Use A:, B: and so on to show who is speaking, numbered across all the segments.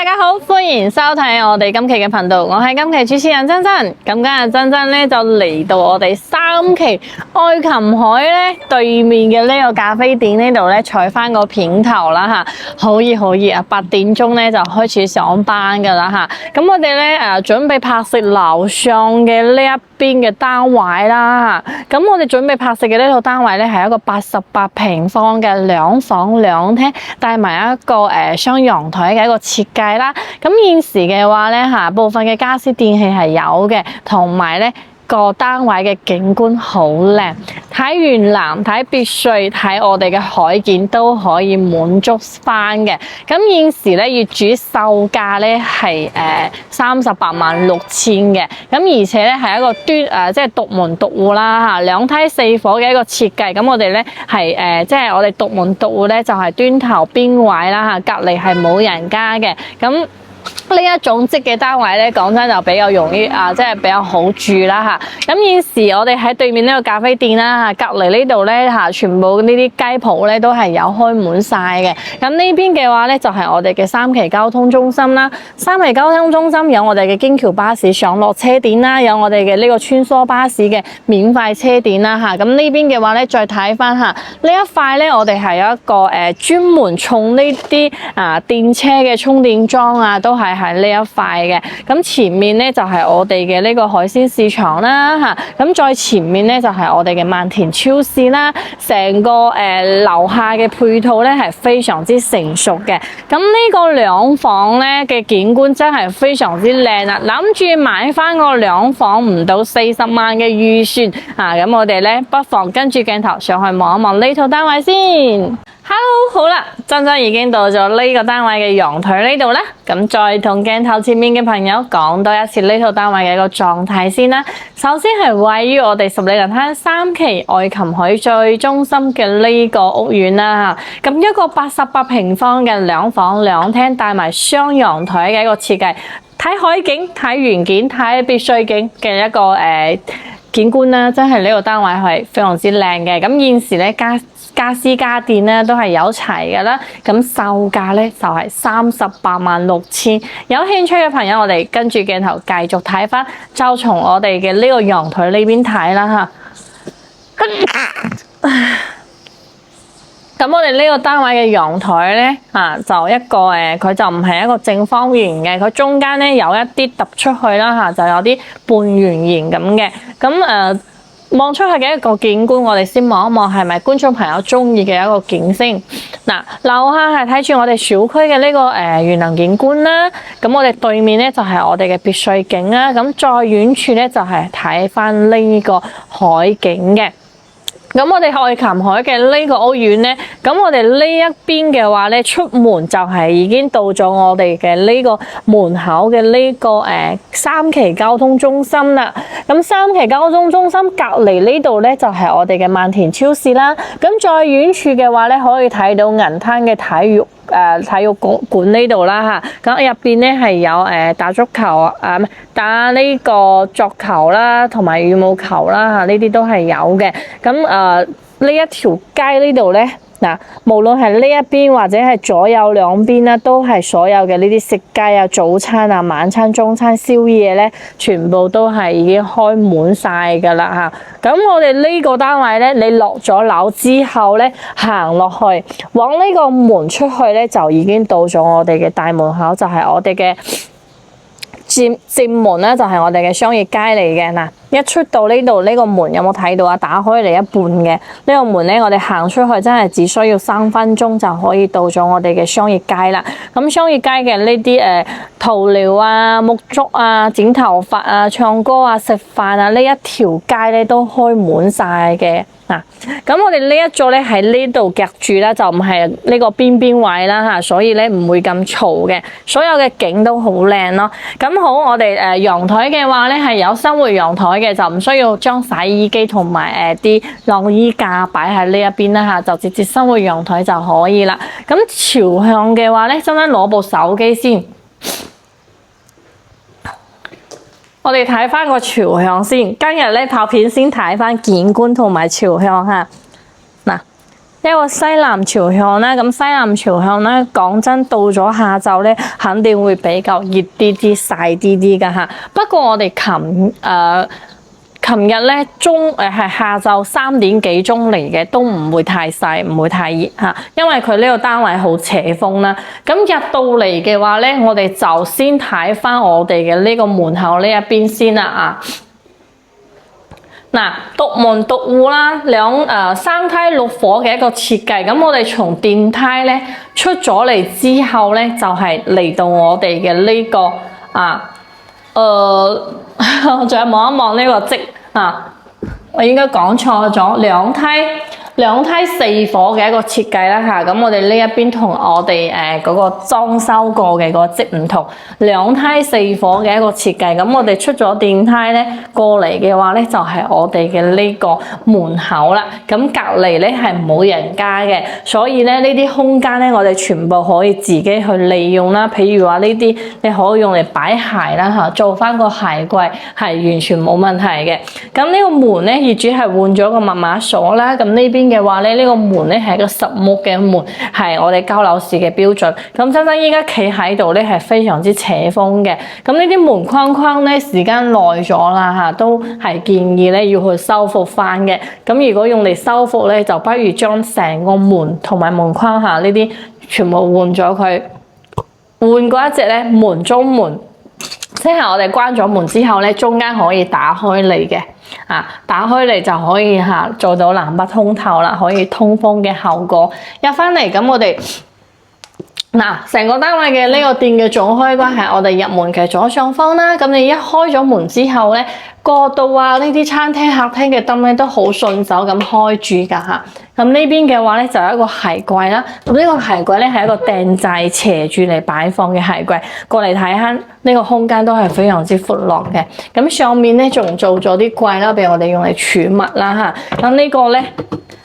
A: 大家好，歡迎收睇我哋今期嘅頻道，我係今期主持人珍珍。咁今日珍珍咧就嚟到我哋3期愛琴海咧對面嘅呢個咖啡店呢度咧採翻個片頭啦吓，好熱好熱啊！8點鐘咧就開始上班噶啦吓，咁我哋咧準備拍攝樓上嘅呢一邊嘅單位啦吓，咁我哋準備拍攝嘅呢套單位咧係一個88平方嘅2房2廳，帶埋一個雙陽台嘅一個設計啦。咁現時嘅話咧吓，部分嘅家私電器係有嘅，同埋咧個單位嘅景觀好靚，睇園林、睇別墅、睇我哋嘅海景都可以滿足翻嘅。咁現時咧業主售價咧係386000嘅，咁而且咧係一個即係獨門獨戶啦嚇，2梯4伙嘅一個設計。咁我哋咧係即係我哋獨門獨戶咧就係端頭邊位啦嚇，隔離係冇人家嘅。咁呢一種積嘅單位咧，講真就比較容易即係比較好住啦嚇。咁現時我哋喺對面呢個咖啡店啦嚇，隔離呢度咧嚇，全部呢啲雞鋪咧都係有開滿晒嘅。咁呢邊嘅話咧就係我哋嘅3期交通中心啦。3期交通中心有我哋嘅京橋巴士上落車點啦，有我哋嘅呢個穿梭巴士嘅免費車點啦嚇。咁呢邊嘅話咧，再睇翻嚇呢一塊咧，我哋係有一個專門充呢啲電車嘅充電樁啊，都係喺呢一塊嘅。咁前面咧就係我哋嘅呢個海鮮市場啦嚇，咁再前面咧就係我哋嘅萬田超市啦。成個樓下嘅配套咧係非常之成熟嘅。咁呢個2房咧嘅景觀真係非常之靚啦！諗住買翻個2房唔到40萬嘅預算啊，咁我哋咧不妨跟住鏡頭上去望一望呢套單位先。Hello， 好啦，珍珍已經到咗呢個單位嘅陽台呢度啦。咁再同鏡頭前面嘅朋友講多一次呢套單位嘅一個狀態先啦。首先係位於我哋十里銀灘3期愛琴海最中心嘅呢個屋苑啦嚇。咁一個88平方嘅2房2廳，帶埋雙陽台嘅一個設計，睇海景、睇園景、睇別墅景嘅一個景觀啦，真係呢個單位係非常之靚嘅。咁現時咧家私家電咧都係有齊嘅啦，咁售價咧就係386000。有興趣嘅朋友，我哋跟住鏡頭繼續睇翻，就從我哋嘅呢個陽台呢邊睇啦嚇。咁我哋呢個單位嘅陽台咧就一個佢就唔係一個正方形嘅，佢中間咧有一啲突出去啦嚇，就有啲半圓形咁嘅。咁望出去嘅一個景觀，我哋先望一望係咪觀眾朋友中意嘅一個景先。嗱，樓下係睇住我哋小區嘅呢個園林景觀啦。咁我哋對面咧就係我哋嘅別墅景啦。咁再遠處咧就係睇翻呢個海景嘅。咁我哋愛琴海嘅呢個屋苑咧，咁我哋呢一邊嘅話咧，出門就係已經到咗我哋嘅呢個門口嘅呢個3期交通中心啦。咁3期交通中心隔離呢度咧就係我哋嘅萬田超市啦。咁再遠處嘅話咧，可以睇到銀灘嘅體育館呢度啦嚇。咁入邊咧係有打足球打呢個足球啦，同埋羽毛球啦嚇，呢啲都係有嘅。咁呢一條街呢度咧，無論係呢一邊或者係左右兩邊啦，都係所有嘅呢啲食街啊、早餐啊、晚餐、中餐、宵夜咧，全部都係已經開滿晒噶啦嚇。咁我哋呢個單位咧，你落咗樓之後咧，行落去往呢個門出去咧，就已經到咗我哋嘅大門口，就係我哋嘅正門咧，就係我哋嘅商業街嚟嘅。嗱，一出到呢度呢個門有冇睇到啊？打開嚟一半嘅呢個門咧，我哋行出去真係只需要3分鐘就可以到咗我哋嘅商業街啦。咁商業街嘅呢啲塗料啊、沐足啊、剪頭髮啊、唱歌啊、食飯啊，呢一條街咧都開滿晒嘅。咁我哋呢一座咧喺呢度夾住啦，就唔係呢個邊位啦嚇，所以咧唔會咁嘈嘅，所有嘅景都好靚咯。咁好，我哋陽台嘅話咧係有生活陽台嘅，就唔需要將洗衣機同埋啲晾衣架擺喺呢一邊啦嚇，就直接生活陽台就可以啦。咁朝向嘅話咧，真係攞部手機先。我哋睇翻個朝向先，今日咧拍片先睇翻景觀同埋朝向嚇。嗱，一個西南朝向啦，咁西南朝向咧，講真，到咗下晝咧，肯定會比較熱啲啲、曬啲啲噶嚇。不過我哋琴日咧係下晝3點幾鐘嚟嘅，都唔會太曬，唔會太熱嚇，因為佢呢個單位好斜風啦。咁入到嚟嘅話咧，我哋就先睇翻我哋嘅呢個門口呢一邊先啦啊。嗱，獨門獨戶啦，三梯六伙嘅一個設計。咁我哋從電梯咧出咗嚟之後咧，就係嚟到我哋嘅呢個我仲有望一望呢個我應該講錯咗，兩梯4伙嘅一個設計啦嚇，咁我哋呢一邊同我哋嗰個裝修過嘅個積唔同，兩梯4伙嘅一個設計。咁我哋出咗電梯咧過嚟嘅話咧，就係我哋嘅呢個門口啦。咁隔離咧係冇人家嘅，所以咧呢啲空間咧我哋全部可以自己去利用啦。譬如話呢啲你可以用嚟擺鞋啦嚇，做翻個鞋櫃係完全冇問題嘅。咁呢個門咧業主係換咗個密碼鎖啦。咁呢邊嘅話咧，呢個門咧係一個實木嘅門，係我哋交樓市嘅標準。咁珍珍依家企喺度咧係非常之斜風嘅。咁呢啲門框框咧時間耐咗啦嚇，都係建議咧要去修復翻嘅。咁如果用嚟修復咧，就不如將成個門同埋門框下呢啲全部換咗佢。換過一隻咧門中門，即係我哋關咗門之後咧，中間可以打開嚟嘅。打開嚟就可以做到南北通透啦，可以通風嘅效果。入翻嚟咁我哋成個單位嘅呢個店嘅總開關係我哋入門嘅左上方啦。咁你一開咗門之後咧，過道呢啲餐廳客廳嘅燈咧都好順手咁開住噶嚇。咁呢邊嘅話咧就有一個鞋櫃啦。咁呢個鞋櫃咧係一個訂製斜住嚟擺放嘅鞋櫃。過嚟睇下呢個空間都係非常之闊落嘅。咁上面咧仲做咗啲櫃啦，俾我哋用嚟儲物啦嚇。咁呢個咧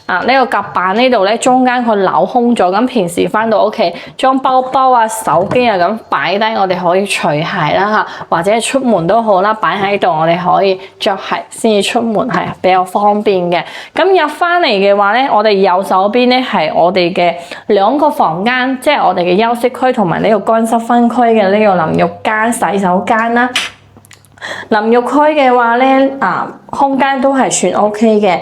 A: 呢個夾板呢度咧中間佢鏤空咗，咁平時翻到屋企將包包啊、手機咁擺低，我哋可以除鞋啦嚇，或者出門都好啦，擺喺度我哋可以着鞋先至出門，係比較方便嘅。咁入翻嚟嘅話咧，我哋右手邊咧係我哋嘅2個房間，即係我哋嘅休息區同埋呢個乾濕分區嘅呢個淋浴間、洗手間啦。淋浴區嘅話咧空間都係算 OK 嘅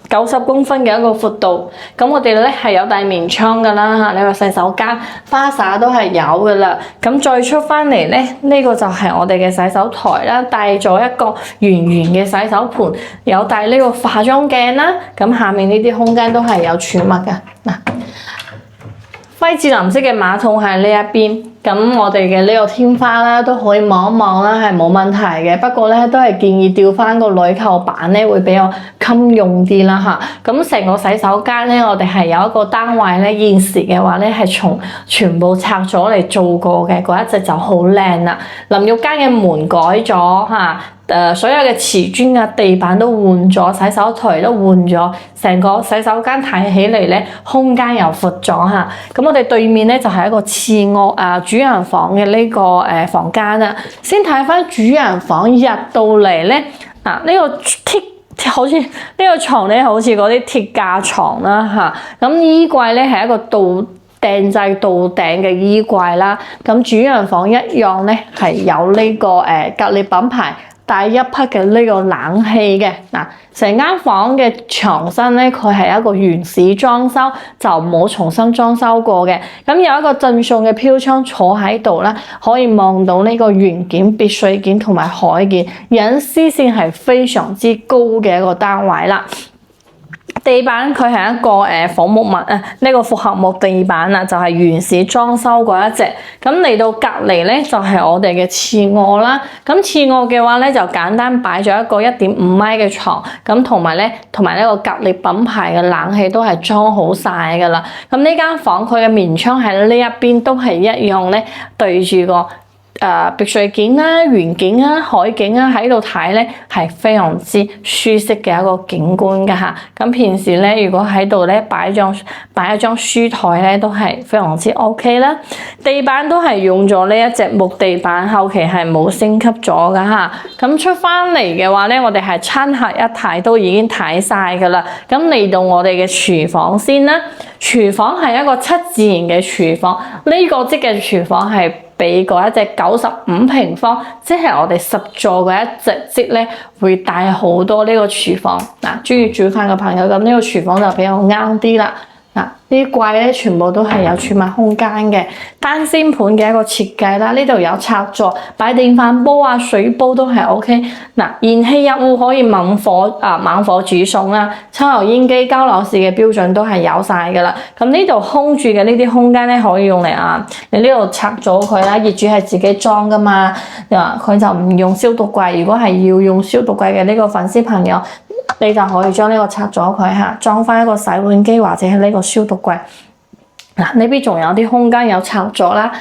A: 90公分嘅一個闊度，咁我哋咧係有帶面窗噶啦嚇，呢個洗手間花灑都係有噶啦。咁再出翻嚟咧，呢個就係我哋嘅洗手台啦，帶咗一個圓圓嘅洗手盤，有帶呢個化妝鏡啦。咁下面呢啲空間都係有儲物噶灰智藍色嘅馬桶喺呢一邊，咁我哋嘅呢個天花啦都可以望一望啦，係冇問題嘅。不過咧都係建議吊翻個鋁扣板咧，會比較襟用啲啦嚇。咁成個洗手間咧，我哋係有一個單位咧，現時嘅話咧係全部拆咗嚟做過嘅，嗰一隻就好靚啦。淋浴間嘅門改咗嚇。所有嘅瓷磚啊、地板都換咗，洗手台都換咗，成個洗手間睇起嚟咧，空間又闊咗嚇。咁我哋對面咧就係一個次臥主人房嘅呢個房間啦。先睇翻主人房入到嚟咧，呢個好似呢個床咧，好似嗰啲鐵架床啦嚇。咁衣櫃咧係一個訂製到頂嘅衣櫃啦。咁主人房一樣咧係有呢個格力品牌帶一匹嘅呢個冷氣嘅。成間房嘅牆身咧，佢係一個原始裝修，就冇重新裝修過嘅。咁有一個贈送嘅飄窗坐喺度啦，可以望到呢個園景、別墅景同埋海景，隱私性係非常之高嘅一個單位啦。地板佢係一個仿木呢個複合木地板就係原始裝修嗰一隻。咁嚟到隔離咧就係我哋嘅次臥啦。咁次臥嘅話咧就簡單擺咗一個1.5米嘅床，咁同埋呢個格力品牌嘅冷氣都係裝好晒噶啦。咁呢間房佢嘅面窗喺呢一邊都係一樣咧，對住個碧水景啦、園景啊、海景啊喺度睇咧，係非常之舒適嘅一個景觀㗎嚇。咁平時咧，如果喺度咧擺一張書台咧，都係非常之 OK 啦。地板都係用咗呢一隻木地板，後期係冇升級咗㗎嚇。咁出翻嚟嘅話咧，我哋係餐客一睇都已經睇晒㗎啦。咁嚟到我哋嘅廚房先啦，廚房係一個7字形嘅廚房，呢個即嘅廚房係比嗰一隻95平方，即係我哋10座嘅一隻積咧，會大好多呢個廚房。嗱，中意煮飯嘅朋友，咁呢個廚房就比較啱啲啦。嗱，呢啲櫃咧全部都係有儲物空間嘅，單星盤嘅一個設計啦。呢度有插座，擺電飯煲啊、水煲都係 OK。嗱，燃氣入戶可以猛火煮餸啦，抽油煙機、交流式嘅標準都係有晒噶啦。咁呢度空住嘅呢啲空間咧，可以用嚟你呢度拆咗佢啦。業主係自己裝噶嘛，佢就唔用消毒櫃。如果係要用消毒櫃嘅呢個粉絲朋友，你就可以將呢個拆咗佢嚇，裝翻一個洗碗機或者係呢個消毒櫃。嗱，呢邊仲有啲空間有拆咗啦，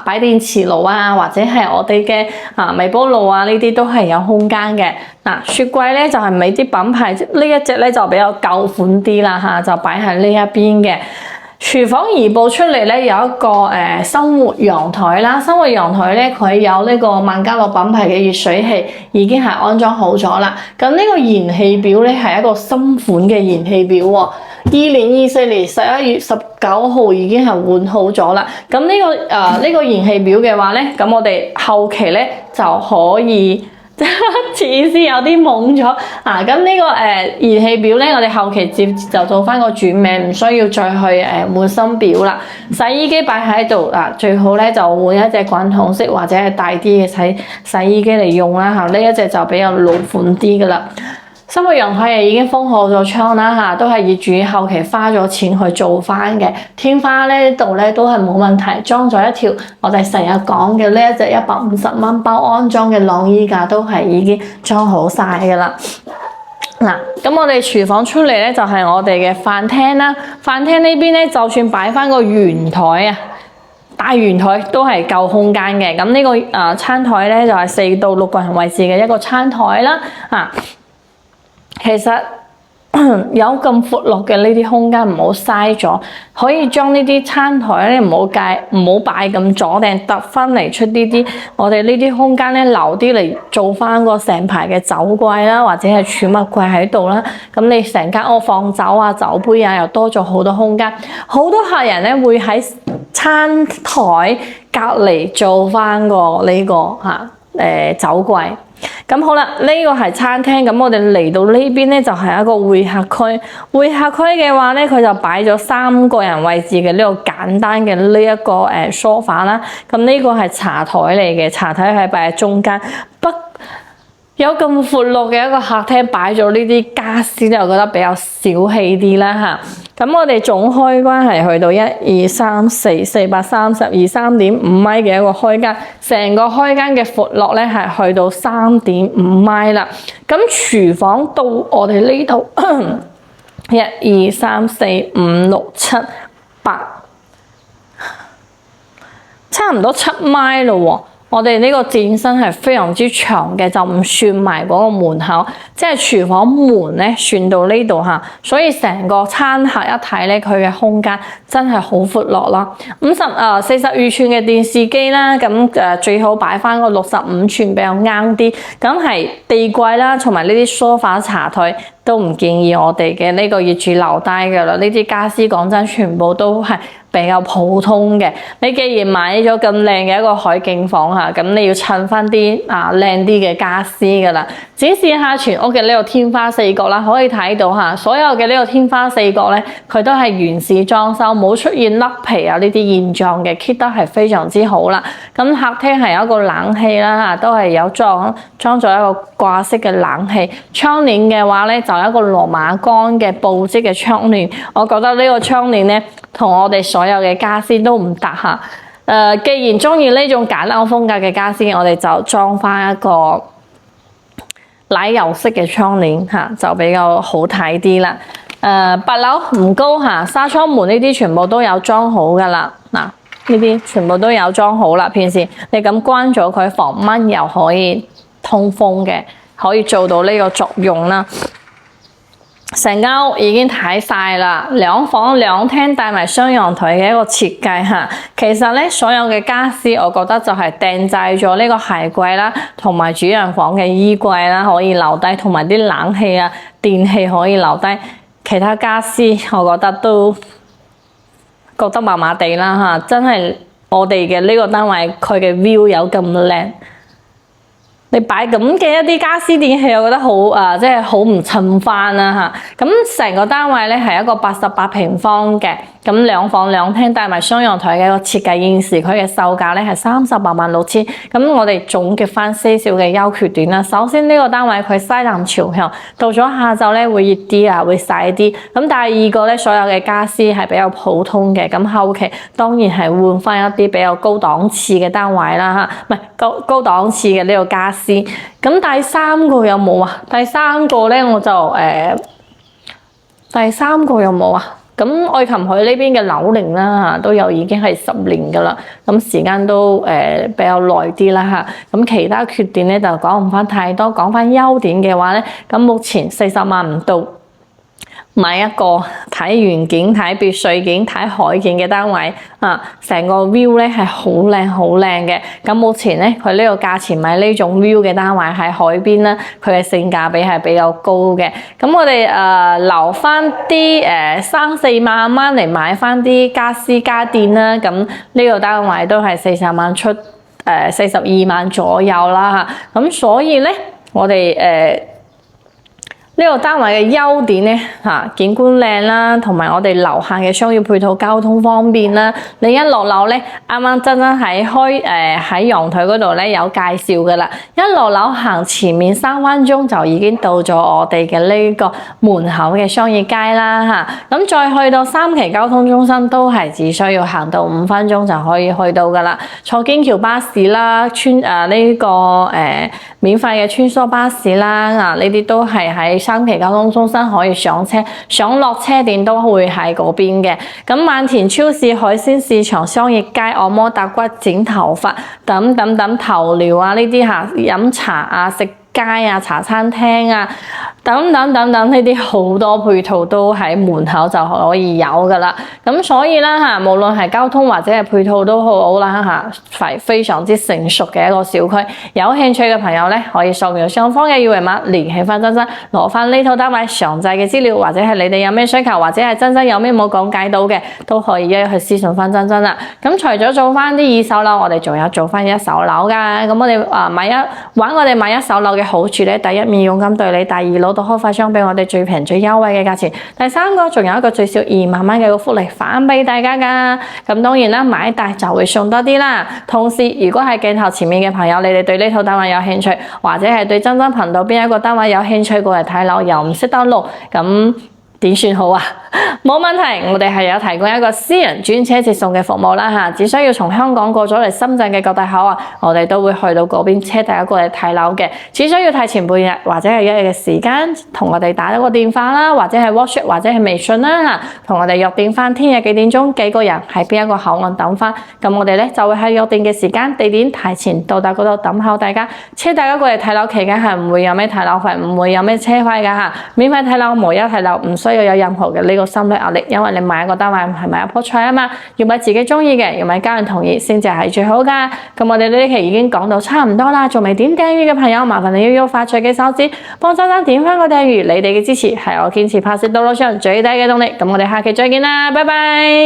A: 擺電磁爐啊，或者係我哋嘅微波爐啊，呢啲都係有空間嘅。嗱，雪櫃咧就係美的品牌，呢一隻咧就比較舊款啲啦嚇，就擺喺呢一邊嘅。廚房移步出嚟咧，有一個生活陽台啦。生活陽台咧，佢有呢個萬家樂品牌嘅熱水器，已經係安裝好咗啦。咁呢個燃氣表咧係一個新款嘅燃氣表喎。2024年11月19號已經係換好咗啦。咁呢個燃氣表嘅話咧，咁我哋後期咧就可以。似先有啲懵咗咁呢個燃氣表咧，我哋後期就做翻個轉名，唔需要再去換新表啦。洗衣機擺喺度最好咧就換一隻滾筒式或者係大啲嘅洗衣機嚟用啦嚇。呢一隻就比較老款啲噶啦。生活陽台已經封好咗窗啦嚇，都係業主後期花咗錢去做翻嘅。天花呢度咧都係冇問題，裝咗一條我哋成日講嘅呢一隻150蚊包安裝嘅晾衣架，都係已經裝好晒噶啦。嗱，咁我哋廚房出嚟咧就係我哋嘅飯廳啦。飯廳呢邊咧就算擺翻個圓台大圓台都係夠空間嘅。咁呢個餐台咧就係4到6個人位置嘅一個餐台啦其實有咁闊落嘅呢啲空間唔好嘥咗，可以將呢啲餐台咧唔好擺咁左定突翻嚟出我哋呢啲空間咧留啲嚟做翻個成排嘅酒櫃啦，或者係儲物櫃喺度啦。咁你成間屋放酒啊、酒杯啊，又多咗好多空間。好多客人咧會喺餐台隔離做翻個呢個酒櫃。咁好啦，呢個係餐廳，咁我哋嚟到呢邊咧就係一個會客區。會客區嘅話咧，佢就擺咗3個人位置嘅呢個簡單嘅呢一個梳化啦。咁呢個係茶台嚟嘅，茶台係擺喺中間。有咁闊落嘅一個客廳，擺咗呢啲家私咧，我覺得比較小氣啲啦嚇。咁我哋總開關係去到1、2、3、4、432、3.5米嘅一個開間，成個開間嘅闊落咧係去到3.5米啦。咁廚房到我哋呢度1、2、3、4、5、6、7、8，差唔多7米咯喎。我哋呢個墊身係非常之長嘅，就唔算埋嗰個門口，即係廚房門咧算到呢度嚇，所以成個餐客一睇咧，佢嘅空間真係好闊落啦。42寸嘅電視機啦，咁最好擺翻個65寸比較啱啲。咁係地櫃啦，同埋呢啲梳化茶台都唔建議我哋嘅呢個業主留低㗎啦。呢啲家私講真，全部都係比較普通嘅。你既然買咗咁靚嘅一個海景房嚇，咁你要襯翻啲靚啲嘅家私㗎啦。展示下全屋嘅呢個天花四角啦，可以睇到嚇，所有嘅呢個天花四角咧，佢都係原始裝修，冇出現甩皮啊呢啲現狀嘅 keep 得係非常之好啦。咁客廳係有一個冷氣啦嚇，都係有裝咗一個掛式嘅冷氣。窗簾嘅話咧，就有一個羅馬桿嘅布織嘅窗簾。我覺得呢個窗簾咧，同我哋所有嘅家私都唔搭嚇。既然中意呢種簡陋風格嘅家私，我哋就裝翻一個奶油色嘅窗簾嚇，就比較好睇啲啦。8樓唔高嚇，紗窗門呢啲全部都有裝好噶啦。嗱，呢啲全部都有裝好啦。平時你咁關咗佢防蚊又可以通風嘅，可以做到呢個作用啦。成間屋已經睇晒啦，兩房兩廳帶埋雙陽台嘅一個設計嚇。其實咧，所有嘅家私我覺得就係訂製咗呢個鞋櫃啦，同埋主人房嘅衣櫃啦可以留低，同埋啲冷氣啊、電器可以留低。其他家私我覺得都覺得麻麻地啦嚇。真係我哋嘅呢個單位佢嘅 view 有咁靚。你擺咁嘅一啲家私電器，我覺得好即係好唔襯翻啦嚇。咁成個單位咧係一個88平方嘅，咁兩房兩廳帶埋雙陽台嘅一個設計。現時佢嘅售價咧係386000。咁我哋總結翻些少嘅優缺點啦。首先呢個單位佢西南朝向，到咗下晝咧會熱啲啊，會曬啲。咁第二個咧，所有嘅家私係比較普通嘅。咁後期當然係換翻一啲比較高檔次嘅單位啦嚇，唔係高檔次嘅呢個家私。咁第三個有冇啊？第三個咧我就第三個有冇啊？咁愛琴海呢邊嘅樓齡啦都有已經係10年噶啦，咁時間都比較耐啲啦嚇。咁其他缺點咧就講唔翻太多，講翻優點嘅話咧，咁目前40萬唔到，買一個睇園景、睇別墅景、睇海景嘅單位啊，成個 view 咧係好靚好靚嘅。咁目前咧佢呢個價錢買呢種 view 嘅單位喺海邊啦，佢嘅性價比係比較高嘅。咁我哋留翻啲3-4萬蚊嚟買翻啲家私家電啦。咁呢個單位都係40萬出42萬左右啦嚇。咁所以咧我哋呢個單位嘅優點咧景觀靚啦，同埋我哋樓下嘅商業配套交通方便啦。你一落樓咧，啱啱真喺陽台嗰度咧有介紹噶啦。一落樓行前面3分鐘就已經到咗我哋嘅呢個門口嘅商業街啦嚇。咁再去到3期交通中心都係只需要行到5分鐘就可以去到噶啦。坐京橋巴士啦，免費嘅穿梭巴士啦，呢啲都係喺3期交通中心可以上車，上落車點都會喺嗰邊嘅。咁萬田超市、海鮮市場、商業街、按摩打骨、剪頭髮等頭療啊，呢啲飲茶啊、食街啊、茶餐廳啊等等呢啲好多配套都喺門口就可以有噶啦。咁所以啦無論係交通或者係配套都好啦係非常之成熟嘅一個小區。有興趣嘅朋友咧，可以掃描上方嘅二維碼聯繫翻珍珍，攞翻呢套單位詳細嘅資料，或者係你哋有咩需求，或者係珍珍有咩冇講解到嘅，都可以去私信翻珍珍啦。咁除咗做翻啲二手樓，我哋仲有做翻一手樓噶。咁我哋玩我哋買一手樓嘅好處咧，第一，免佣金對你，第二，攞到開發商俾我哋最平最優惠嘅價錢，第三個仲有一個最少2萬蚊嘅個福利返俾大家噶。咁當然啦，買大就會送多啲啦。同時，如果係鏡頭前面嘅朋友，你哋對呢套單位有興趣，或者係對珍珍頻道邊一個單位有興趣過嚟睇樓，又唔識得路，咁點算好啊？冇問題，我哋係有提供一個私人專車接送嘅服務啦，只需要從香港過咗嚟深圳嘅各大口岸，我哋都會去到嗰邊車大家過嚟睇樓嘅。只需要提前半日或者係1日嘅時間，同我哋打一個電話啦，或者係 WhatsApp 或者係微信啦，同我哋約定翻聽日幾點鐘幾個人喺邊一個口岸等翻。咁我哋咧就會喺約定嘅時間地點提前到達嗰度等候大家。車大家過嚟睇樓期間係唔會有咩睇樓費，唔會有咩車費噶免費睇樓，無憂睇樓，唔需要有任何嘅呢個心理壓力，因為你買一個單位唔係買一樖菜啊嘛，要買自己中意嘅，要買家人同意先至係最好噶。咁我哋呢期已經講到差唔多啦，仲未點訂閱嘅朋友，麻煩你要發出嘅手指幫珍珍點翻個訂閱，你哋嘅支持係我堅持拍攝道路上最大嘅動力。咁我哋下期再見啦，拜拜。